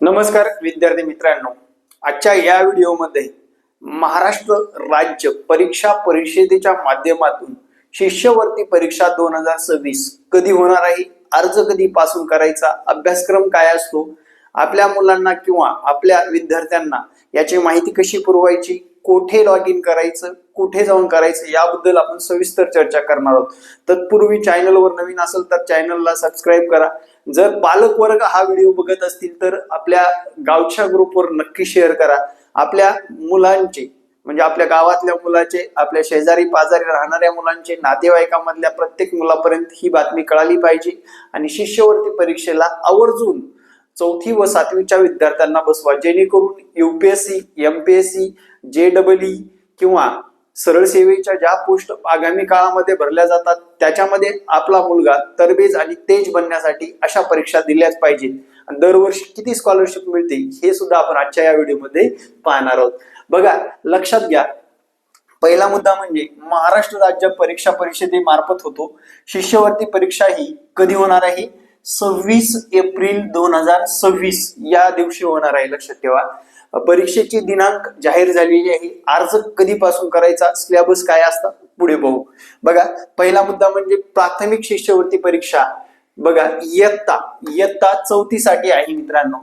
नमस्कार विद्यार्थी मित्रांनो, आजच्या या व्हिडिओमध्ये महाराष्ट्र राज्य परीक्षा परिषदेच्या माध्यमातून शिष्यवृत्ती परीक्षा 2026 कधी होणार आहे, अर्ज कधी पासून करायचा, अभ्यासक्रम काय असतो, आपल्या मुलांना किंवा आपल्या विद्यार्थ्यांना याची माहिती कशी पुरवायची, कुठे लॉग इन करायचं, कुठे जाऊन करायचं याबद्दल आपण सविस्तर चर्चा करणार आहोत। तत्पूर्वी चॅनलवर नवीन असेल तर चॅनलला सबस्क्राईब करा। जर पालक वर्ग हा व्हिडिओ बघत असतील तर आपल्या गावच्या ग्रुपवर नक्की शेअर करा। आपल्या मुलांचे म्हणजे आपल्या गावातल्या मुलाचे, आपल्या शेजारी पाजारी राहणाऱ्या मुलांचे, नातेवाईकांमधल्या प्रत्येक मुलापर्यंत ही बातमी कळाली पाहिजे आणि शिष्यवृत्ती परीक्षेला आवर्जून 4थी व 7वीच्या विद्यार्थ्यांना बसवा, जेणेकरून UPSC, MPSC, JEE किंवा सरळ सेवेच्या ज्या पोस्ट आगामी काळामध्ये भरल्या जातात त्याच्यामध्ये आपला मुलगा तरबेज आणि तेज बनण्यासाठी अशा परीक्षा दिल्याच पाहिजे। आणि दरवर्षी किती स्कॉलरशिप मिळते हे सुद्धा आपण आजच्या या व्हिडिओमध्ये पाहणार आहोत। बघा, लक्षात घ्या, पहिला मुद्दा म्हणजे महाराष्ट्र राज्य परीक्षा परिषदेमार्फत होतो। शिष्यवृत्ती परीक्षा ही कधी होणार आहे? 26 एप्रिल 2026 या दिवशी होणार आहे, लक्षात ठेवा। परीक्षेची दिनांक जाहीर झालेली आहे। अर्ज कधीपासून करायचा, सिलेबस काय असतं पुढे पाहू। बघा, पहिला मुद्दा म्हणजे प्राथमिक शिष्यवृत्ती परीक्षा। बघा, इयत्ता 4थी साठी आहे मित्रांनो।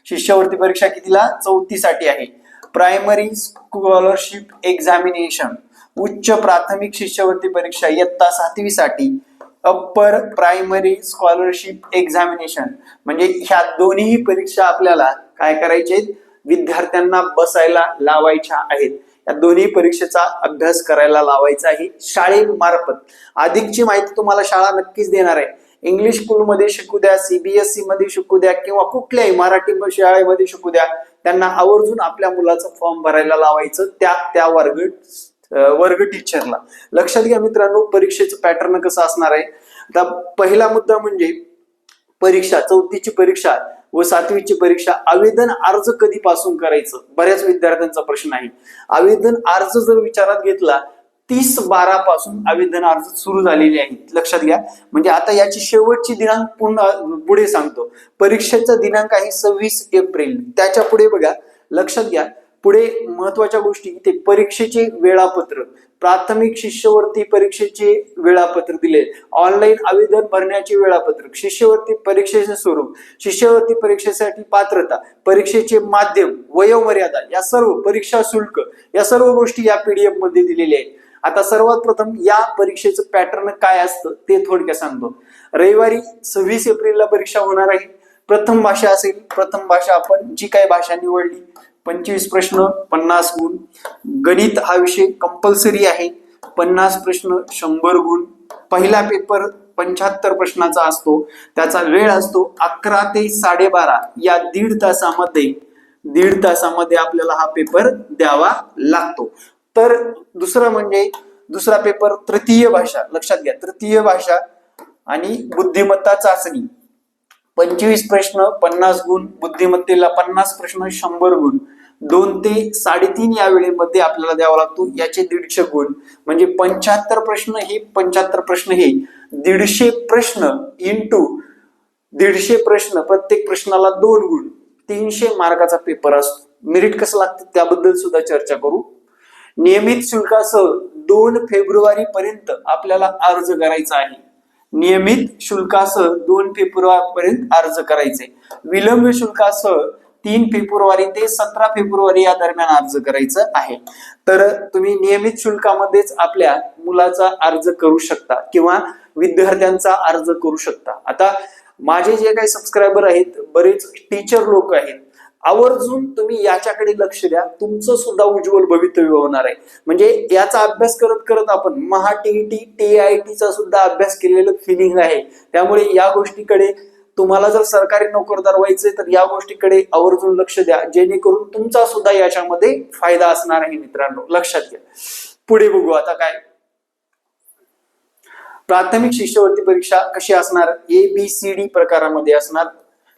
शिष्यवृत्ती परीक्षा कितीला? 4थी साठी आहे। प्रायमरी स्कॉलरशिप एक्झामिनेशन, उच्च प्राथमिक शिष्यवृत्ती परीक्षा इयत्ता 7वी साठी। अप्पर प्रायमरी स्कॉलरशिप एक्झामिनेशन म्हणजे ह्या दोन्ही परीक्षा आपल्याला काय करायचे, विद्यार्थ्यांना बसायला लावायच्या आहेत। या दोन्ही परीक्षेचा अभ्यास करायला लावायचा आहे शाळेमार्फत। अधिकची माहिती तुम्हाला शाळा नक्कीच देणार आहे। इंग्लिश स्कूलमध्ये शिकू द्या, CBSE मध्ये शिकू द्या किंवा कुठल्याही मराठी शाळेमध्ये शिकू द्या, त्यांना आवर्जून आपल्या मुलाचं फॉर्म भरायला लावायचं त्या वर्ग टीचरला। लक्षात घ्या मित्रांनो, परीक्षेचं पॅटर्न कसं असणार आहे। आता पहिला मुद्दा म्हणजे परीक्षा, 4थीची परीक्षा व 7वीची परीक्षा, आवेदन अर्ज कधीपासून करायचं, बऱ्याच विद्यार्थ्यांचा प्रश्न आहे। आवेदन अर्ज जर विचारात घेतला 30/12 पासून आवेदन अर्ज सुरू झालेले आहेत, लक्षात घ्या। म्हणजे आता याची शेवटची दिनांक पुढे सांगतो। परीक्षेचा दिनांक आहे 26 एप्रिल, त्याच्या पुढे बघा, लक्षात घ्या, पुढे महत्वाच्या गोष्टी इथे परीक्षेचे वेळापत्रक, प्राथमिक शिष्यवृत्ती परीक्षेचे वेळापत्रक दिले, ऑनलाईन आवेदन भरण्याचे वेळापत्रक, शिष्यवृत्ती परीक्षेचे स्वरूप, शिष्यवृत्ती परीक्षेसाठी पात्रता, परीक्षेचे माध्यम, वयोमर्यादा, या सर्व परीक्षा शुल्क, या सर्व गोष्टी या PDF मध्ये दिलेल्या आहेत। आता सर्वात प्रथम या परीक्षेचं पॅटर्न काय असतं ते थोडक्यात सांगतो। रविवारी 26 एप्रिलला परीक्षा होणार आहे। प्रथम भाषा असेल, प्रथम भाषा आपण जी काही भाषा निवडली 25 प्रश्न 50 गुण। गणित हा विषय कंपल्सरी आहे, 50 प्रश्न 100 गुण। पहिला पेपर 75 प्रश्नाचा असतो, त्याचा वेळ असतो 11 ते 12:30 या दीड तासामध्ये आपल्याला हा पेपर द्यावा लागतो। तर दुसरा पेपर तृतीय भाषा, लक्षात घ्या, तृतीय भाषा आणि बुद्धिमत्ता चाचणी, 25 प्रश्न 50 गुण, बुद्धिमत्तेला 50 प्रश्न 100 गुण। 2 ते 3.5 या वेळेमध्ये आपल्याला द्यावा लागतो, याचे 150 गुण। म्हणजे 75 प्रश्न हे 150 प्रश्न इंटू 150 प्रश्न, प्रत्येक प्रश्नाला 2 गुण, 300 मार्काचा पेपर असतो। मेरिट कसं लागतं त्याबद्दल सुद्धा चर्चा करू। नियमित शुल्कासह 2 फेब्रुवारी पर्यंत आपल्याला अर्ज करायचा आहे। नियमित शुल्कासह 2 फेब्रुवारी पर्यंत अर्ज करायचे। विलंब शुल्कासह 3 फेब्रुवारी ते 17 फेब्रुवारी या दरम्यान अर्ज करायचं आहे। तर तुम्ही नियमित शुल्कामध्येच आपल्या मुलाचा अर्ज करू शकता किंवा विद्यार्थ्यांचा अर्ज करू शकता। आता माझे जे काही सबस्क्रायबर आहेत, बरेच टीचर लोक आहेत, आवर्जून तुम्ही याच्याकडे लक्ष द्या, तुमचं सुद्धा उज्ज्वल भवितव्य होणार आहे। म्हणजे याचा अभ्यास करत करत आपण TET, TIT चा सुद्धा अभ्यास केलेलं फिलिंग आहे। त्यामुळे या गोष्टीकडे तुम्हाला जर सरकारी नोकरदार व्हायचे तर या गोष्टीकडे आवर्जून लक्ष द्या, जेणेकरून तुमचा सुद्धा याच्यामध्ये फायदा असणार आहे मित्रांनो, लक्षात घ्या। पुढे बघू आता काय, प्राथमिक शिष्यवृत्ती परीक्षा कशी असणार, ABCD प्रकारामध्ये असणार,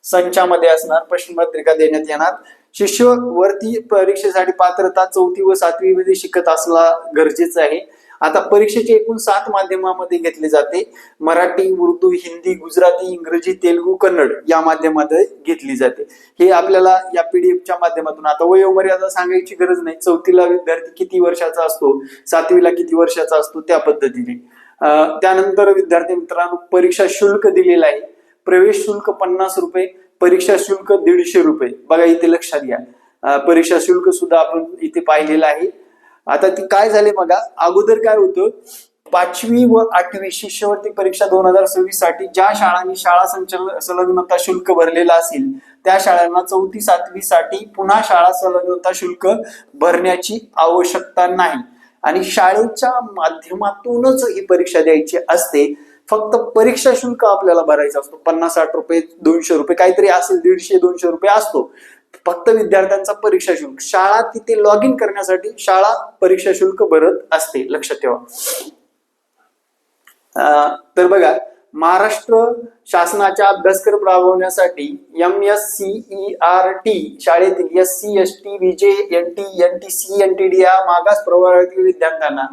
संचामध्ये असणार, प्रश्नपत्रिका देण्यात येणार। शिष्यवृत्ती परीक्षेसाठी पात्रता 4थी व 7वी मध्ये शिकत असला गरजेचं आहे। आता परीक्षेचे एकूण 7 माध्यमामध्ये घेतले जाते. मराठी, उर्दू, हिंदी, गुजराती, इंग्रजी, तेलुगू, कन्नड या माध्यमामध्ये घेतली जाते. हे आपल्याला या पीडीएफच्या माध्यमातून, आता वयोमर्यादा सांगायची गरज नाही. 4थीला विद्यार्थी किती वर्षाचा असतो, 7वीला किती वर्षाचा असतो, त्या पद्धतीने. त्यानंतर विद्यार्थी मित्रांनो, परीक्षा शुल्क दिलेलं आहे. प्रवेश शुल्क 50 रुपये, परीक्षा शुल्क 150 रुपये. बघा इथे लक्षात घ्या, परीक्षा शुल्क सुद्धा आपण इथे पाहिलेलं आहे. आता ती काय झाले बघा, अगोदर काय होतं, 5वी व 8वी शिष्यवृत्ती परीक्षा 2026 साठी ज्या शाळांनी शाळा संलग्नता शुल्क भरलेलं असेल त्या शाळांना 4थी 7वी साठी पुन्हा शाळा संलग्नता शुल्क भरण्याची आवश्यकता नाही आणि शाळेच्या माध्यमातूनच ही परीक्षा द्यायची असते. फक्त परीक्षा शुल्क आपल्याला भरायचा असतो. 50-60 रुपये, 200 रुपये काहीतरी असेल, 150-200 रुपये असतो फक्त विद्यार्थ्यांचा परीक्षा शुल्क. शाळा तिथे लॉग इन करण्यासाठी शाळा परीक्षा शुल्क भरत असते, लक्षात ठेवा. तर बघा, महाराष्ट्र शासनाच्या अभ्यासक्रम राबवण्यासाठी MSCERT शाळेतील SC, ST, VJ, NT, NTC, NTD या मागास प्रवर्गातील विद्यार्थ्यांना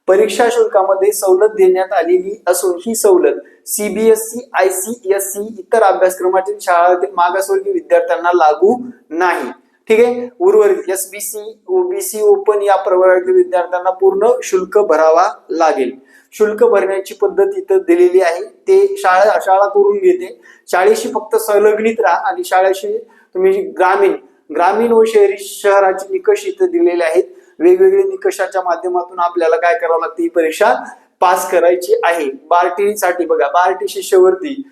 परीक्षा शुल्कामध्ये सवलत देण्यात आलेली असून ही सवलत CBSE, ICSE इतर अभ्यासक्रमातील शाळांतील मागासवर्गीय विद्यार्थ्यांना लागू नाही. ठीक आहे. उर्वरित SBC, OBC, ओपन या प्रवर्गातील विद्यार्थ्यांना पूर्ण शुल्क भरावा लागेल. शुल्क भरण्याची पद्धत इथं दिलेली आहे, ते शाळा करून घेते. शाळेशी फक्त संलग्नित राहा आणि शाळेशी तुम्ही ग्रामीण व शहराचे निकष इथं दिलेले आहेत. वेगवेगळे निकषाच्या माध्यमातून आपल्याला काय करावं लागतं, ही परीक्षा पास करायची आहे. बार्टीसाठी बघा, बार्टी शिष्यवृत्ती,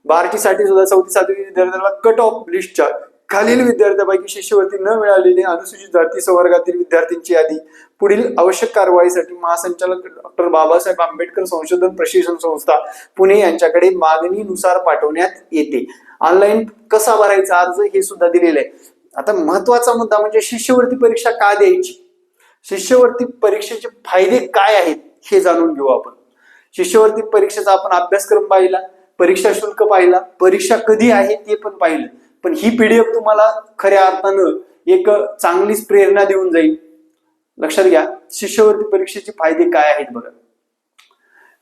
बार्टीसाठी सुद्धा 4थी 7वी विद्यार्थ्यांना कट ऑफ लिस्टच्या खालील विद्यार्थ्यांपैकी शिष्यवृत्ती न मिळालेली अनुसूचित जाती संवर्गातील विद्यार्थ्यांची यादी पुढील आवश्यक कारवाईसाठी महासंचालक डॉ. बाबासाहेब आंबेडकर संशोधन प्रशिक्षण संस्था पुणे यांच्याकडे मागणीनुसार पाठवण्यात येते. ऑनलाईन कसा भरायचा अर्ज हे सुद्धा दिलेलं आहे. आता महत्वाचा मुद्दा म्हणजे शिष्यवृत्ती परीक्षा का द्यायची, शिष्यवृत्ती परीक्षेचे फायदे काय आहेत हे जाणून घेऊ आपण. शिष्यवृत्ती परीक्षेचा आपण अभ्यासक्रम पाहिला, परीक्षा शुल्क पाहिला, परीक्षा कधी आहे ते पण पाहिलं. पण ही पीडीएफ तुम्हाला खऱ्या अर्थानं एक चांगलीच प्रेरणा देऊन जाईल. लक्षात घ्या, शिष्यवृत्ती परीक्षेचे फायदे काय आहेत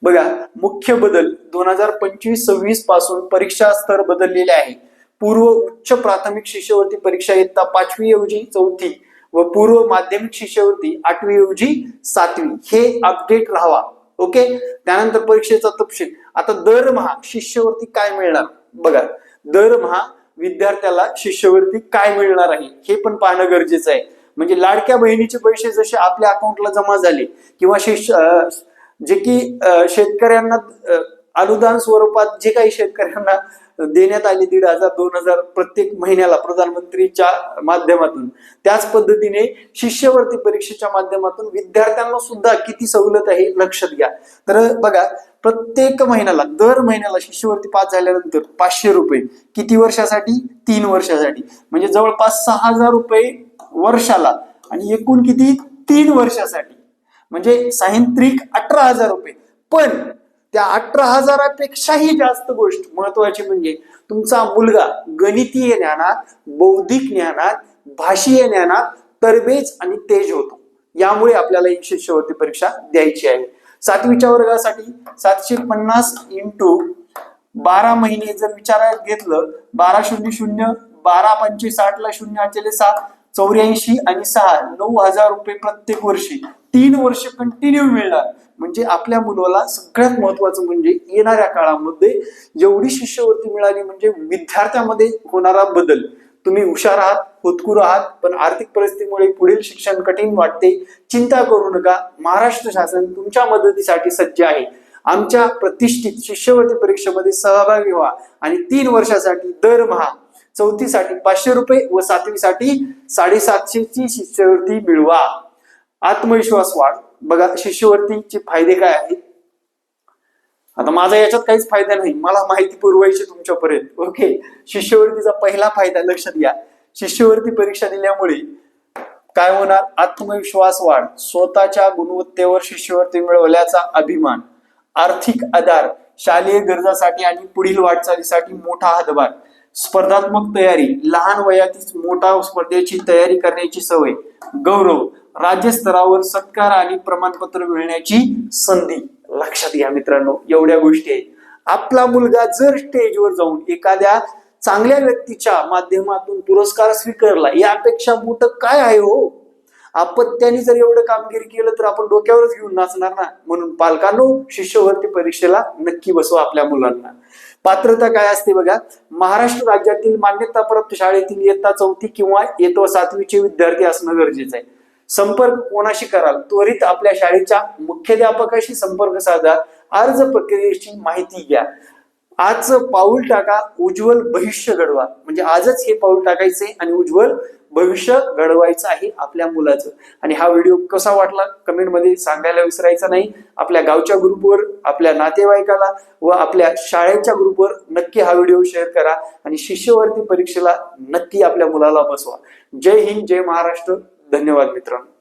बघा. मुख्य बदल 2025-26 पासून परीक्षा स्तर बदललेले आहे. पूर्व उच्च प्राथमिक शिष्यवृत्ती परीक्षा इयत्ता 5वी ऐवजी 4थी व पूर्व माध्यमिक शिष्यवृत्ती 8वी ऐवजी 7वी हे अपडेट राहावा. ओके. त्यानंतर परीक्षेचा तपशील. आता दरमहा शिष्यवृत्ती काय मिळणार बघा, दरमहा विद्यार्थ्याला शिष्यवृत्ती काय मिळणार आहे हे पण पाहणं गरजेचं आहे. म्हणजे लाडक्या बहिणीचे पैसे जसे आपल्या अकाउंटला जमा झाले किंवा जे की शेतकऱ्यांना अनुदान स्वरूपात जे काही शेतकऱ्यांना देण्यात आले 1,500-2,000 प्रत्येक महिन्याला प्रधानमंत्रीच्या माध्यमातून, त्याच पद्धतीने शिष्यवृत्ती परीक्षेच्या माध्यमातून विद्यार्थ्यांना सुद्धा किती सवलत आहे लक्षात घ्या. तर बघा, प्रत्येक महिन्याला दर महिन्याला शिष्यवृत्ती पास झाल्यानंतर 500 रुपये किती वर्षासाठी, 3 वर्षासाठी, म्हणजे जवळपास 6,000 रुपये वर्षाला आणि एकूण किती 3 वर्षासाठी, म्हणजे साहित्रिक 18,000 रुपये. पण त्या 18,000पेक्षाही जास्त गोष्ट महत्वाची म्हणजे तुमचा मुलगा गणितीय ज्ञानात, बौद्धिक ज्ञानात, भाषीय ज्ञानात तरबेज आणि तेज होतो. यामुळे आपल्याला ही शिष्यवृत्ती परीक्षा द्यायची आहे. 7वीच्या वर्गासाठी 750 × 12 महिने जर विचारात घेतलं, 1200 12×5 60 0 7 84 आणि 6 9,000 रुपये प्रत्येक वर्षी 3 वर्ष कंटिन्यू मिळणार. म्हणजे आपल्या मुलाला सगळ्यात महत्वाचं म्हणजे येणाऱ्या काळामध्ये एवढी शिष्यवृत्ती मिळाली म्हणजे विद्यार्थ्यामध्ये होणारा बदल. तुम्ही हुशार आहात, होतकुर आहात, पण आर्थिक परिस्थितीमुळे पुढील शिक्षण कठीण वाटते, चिंता करू नका. महाराष्ट्र शासन तुमच्या मदतीसाठी सज्ज आहे. आमच्या प्रतिष्ठित शिष्यवृत्ती परीक्षेमध्ये सहभागी व्हा आणि 3 वर्षासाठी दरमहा 4थी साठी 500 रुपये व 7वी साठी 750ची शिष्यवृत्ती मिळवा. आत्मविश्वास वाढ. बघा, शिष्यवृत्तीचे फायदे काय आहेत. आता माझा याच्यात काहीच फायदा नाही, मला माहिती पुरवायची तुमच्यापर्यंत. ओके. शिष्यवृत्तीचा पहिला फायदा लक्षात घ्या, शिष्यवृत्ती परीक्षा दिल्यामुळे काय होणार, आत्मविश्वास वाढ, स्वतःच्या गुणवत्तेवर शिष्यवृत्ती मिळवल्याचा अभिमान, आर्थिक आधार, शालेय गरजासाठी आणि पुढील वाटचालीसाठी मोठा हातभार, स्पर्धात्मक तयारी, लहान वयातच मोठा स्पर्धेची तयारी करण्याची सवय, गौरव, राज्यस्तरावर सत्कार आणि प्रमाणपत्र मिळण्याची संधी. लक्षात घ्या मित्रांनो, एवढ्या गोष्टी आहेत. आपला मुलगा जर स्टेजवर जाऊन एखाद्या चांगल्या व्यक्तीच्या माध्यमातून पुरस्कार स्वीकारला, यापेक्षा मोठं काय आहे हो. अपत्याने जर एवढं कामगिरी केलं तर आपण डोक्यावरच घेऊन नाचणार ना. म्हणून पालकांनो, शिष्यवृत्ती परीक्षेला नक्की बसवा आपल्या मुलांना. पात्रता काय असते बघा. महाराष्ट्र राज्यातील मान्यताप्राप्त शाळेतील इयत्ता 4थी किंवा इयत्ता 7वीचे विद्यार्थी असणं गरजेचं आहे. संपर्क कोणाशी कराल? त्वरित आपल्या शाळेच्या मुख्याध्यापकाशी संपर्क साधा. अर्ज प्रक्रियेची माहिती घ्या. आज पाऊल टाका, उज्ज्वल भविष्य घडवा. म्हणजे आजच हे पाऊल टाकायचे आणि उज्ज्वल भविष्य घडवायचं आहे आपल्या मुलाचं. आणि हा व्हिडिओ कसा वाटला कमेंटमध्ये सांगायला विसरायचा नाही. आपल्या गावच्या ग्रुपवर, आपल्या नातेवाईकाला व आपल्या शाळेच्या ग्रुपवर नक्की हा व्हिडिओ शेअर करा आणि शिष्यवृत्ती परीक्षेला नक्की आपल्या मुलाला बसवा. जय हिंद, जय महाराष्ट्र. धन्यवाद मित्रांनो.